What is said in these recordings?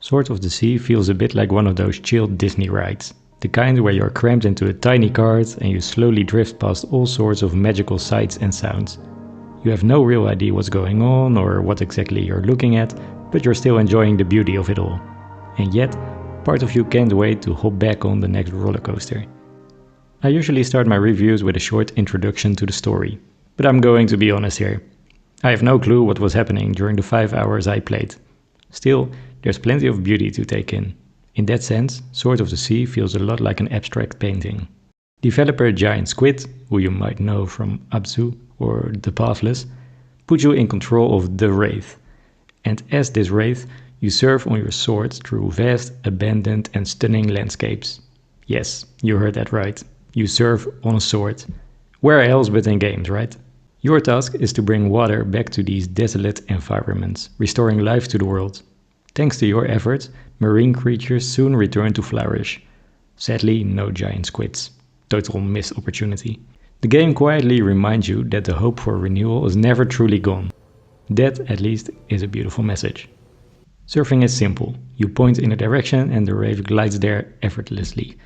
Sword of the Sea feels a bit like one of those chilled Disney rides. The kind where you're crammed into a tiny cart and you slowly drift past all sorts of magical sights and sounds. You have no real idea what's going on or what exactly you're looking at, but you're still enjoying the beauty of it all. And yet, part of you can't wait to hop back on the next roller coaster. I usually start my reviews with a short introduction to the story, but I'm going to be honest here. I have no clue what was happening during the 5 hours I played. Still, there's plenty of beauty to take in. In that sense, Sword of the Sea feels a lot like an abstract painting. Developer Giant Squid, who you might know from Abzu or The Pathless, put you in control of the Wraith. And as this Wraith, you surf on your sword through vast, abandoned and stunning landscapes. Yes, you heard that right. You surf on a sword. Where else but in games, right? Your task is to bring water back to these desolate environments, restoring life to the world. Thanks to your efforts, marine creatures soon return to flourish. Sadly, no giant squids. Total missed opportunity. The game quietly reminds you that the hope for renewal is never truly gone. That, at least, is a beautiful message. Surfing is simple. You point in a direction and the wave glides there effortlessly.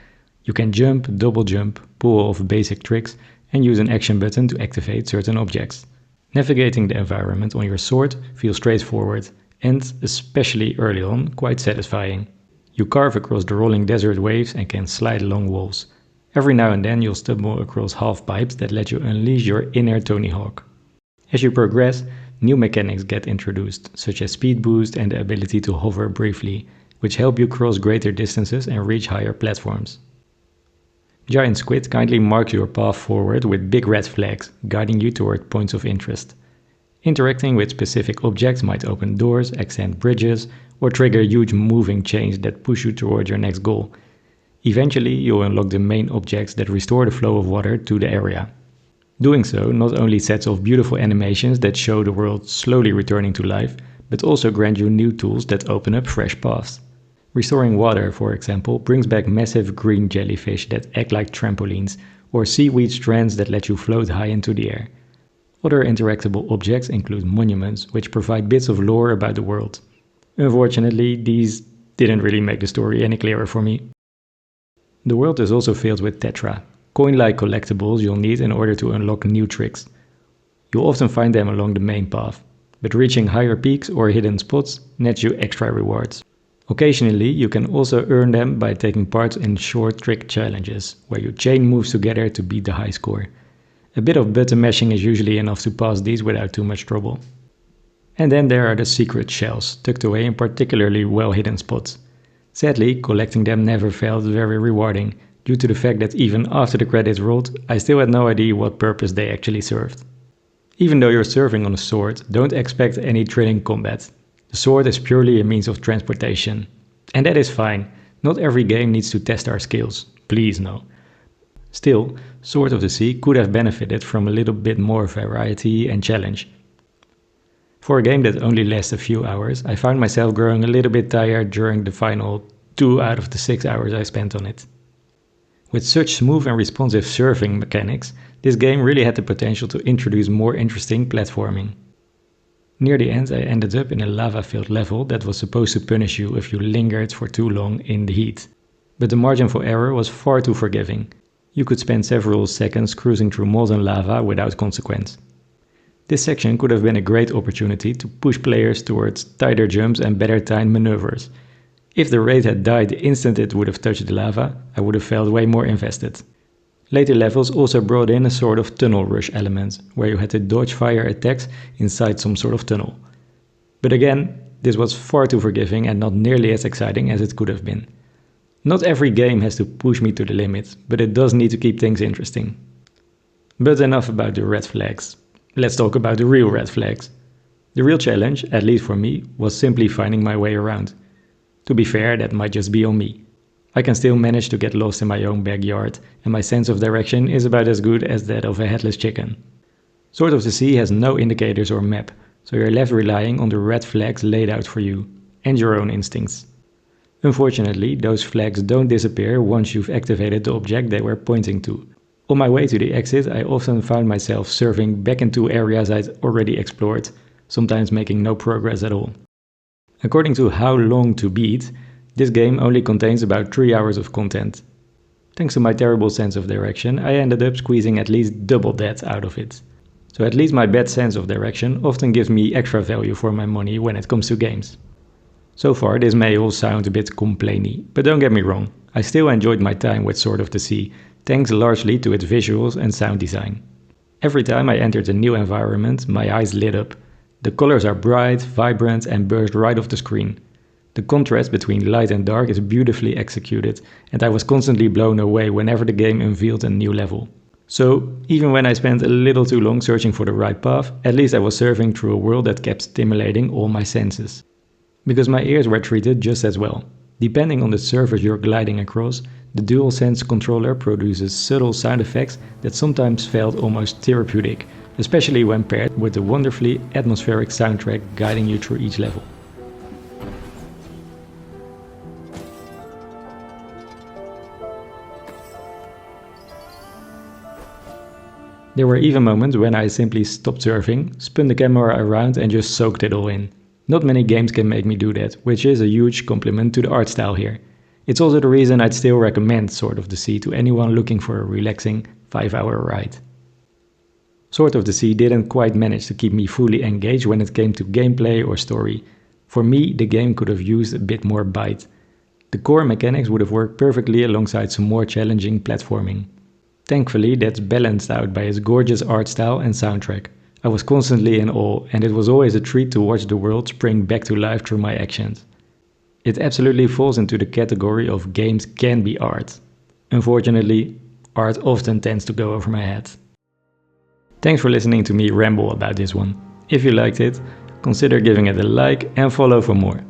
You can jump, double jump, pull off basic tricks and use an action button to activate certain objects. Navigating the environment on your sword feels straightforward and, especially early on, quite satisfying. You carve across the rolling desert waves and can slide along walls. Every now and then you'll stumble across half pipes that let you unleash your inner Tony Hawk. As you progress, new mechanics get introduced, such as speed boost and the ability to hover briefly, which help you cross greater distances and reach higher platforms. Giant Squid kindly marks your path forward with big red flags, guiding you toward points of interest. Interacting with specific objects might open doors, extend bridges, or trigger huge moving chains that push you toward your next goal. Eventually, you'll unlock the main objects that restore the flow of water to the area. Doing so not only sets off beautiful animations that show the world slowly returning to life, but also grant you new tools that open up fresh paths. Restoring water, for example, brings back massive green jellyfish that act like trampolines, or seaweed strands that let you float high into the air. Other interactable objects include monuments, which provide bits of lore about the world. Unfortunately, these didn't really make the story any clearer for me. The world is also filled with tetra, coin-like collectibles you'll need in order to unlock new tricks. You'll often find them along the main path, but reaching higher peaks or hidden spots nets you extra rewards. Occasionally, you can also earn them by taking part in short trick challenges, where you chain moves together to beat the high score. A bit of button mashing is usually enough to pass these without too much trouble. And then there are the secret shells, tucked away in particularly well-hidden spots. Sadly, collecting them never felt very rewarding, due to the fact that even after the credits rolled, I still had no idea what purpose they actually served. Even though you're surfing on a sword, don't expect any thrilling combat. The sword is purely a means of transportation. And that is fine, not every game needs to test our skills, please no. Still, Sword of the Sea could have benefited from a little bit more variety and challenge. For a game that only lasts a few hours, I found myself growing a little bit tired during the final 2 out of the 6 hours I spent on it. With such smooth and responsive surfing mechanics, this game really had the potential to introduce more interesting platforming. Near the end I ended up in a lava-filled level that was supposed to punish you if you lingered for too long in the heat. But the margin for error was far too forgiving. You could spend several seconds cruising through molten lava without consequence. This section could have been a great opportunity to push players towards tighter jumps and better timed maneuvers. If the raid had died the instant it would have touched the lava, I would have felt way more invested. Later levels also brought in a sort of tunnel rush element, where you had to dodge fire attacks inside some sort of tunnel. But again, this was far too forgiving and not nearly as exciting as it could have been. Not every game has to push me to the limit, but it does need to keep things interesting. But enough about the red flags. Let's talk about the real red flags. The real challenge, at least for me, was simply finding my way around. To be fair, that might just be on me. I can still manage to get lost in my own backyard, and my sense of direction is about as good as that of a headless chicken. Sword of the Sea has no indicators or map, so you're left relying on the red flags laid out for you, and your own instincts. Unfortunately, those flags don't disappear once you've activated the object they were pointing to. On my way to the exit, I often found myself surfing back into areas I'd already explored, sometimes making no progress at all. According to How Long to Beat, this game only contains about 3 hours of content. Thanks to my terrible sense of direction, I ended up squeezing at least double that out of it. So at least my bad sense of direction often gives me extra value for my money when it comes to games. So far this may all sound a bit complainy, but don't get me wrong, I still enjoyed my time with Sword of the Sea, thanks largely to its visuals and sound design. Every time I entered a new environment, my eyes lit up. The colors are bright, vibrant and burst right off the screen. The contrast between light and dark is beautifully executed, and I was constantly blown away whenever the game unveiled a new level. So, even when I spent a little too long searching for the right path, at least I was surfing through a world that kept stimulating all my senses. Because my ears were treated just as well. Depending on the surface you're gliding across, the DualSense controller produces subtle sound effects that sometimes felt almost therapeutic, especially when paired with the wonderfully atmospheric soundtrack guiding you through each level. There were even moments when I simply stopped surfing, spun the camera around and just soaked it all in. Not many games can make me do that, which is a huge compliment to the art style here. It's also the reason I'd still recommend Sword of the Sea to anyone looking for a relaxing 5-hour ride. Sword of the Sea didn't quite manage to keep me fully engaged when it came to gameplay or story. For me, the game could have used a bit more bite. The core mechanics would have worked perfectly alongside some more challenging platforming. Thankfully, that's balanced out by its gorgeous art style and soundtrack. I was constantly in awe, and it was always a treat to watch the world spring back to life through my actions. It absolutely falls into the category of games can be art. Unfortunately, art often tends to go over my head. Thanks for listening to me ramble about this one. If you liked it, consider giving it a like and follow for more.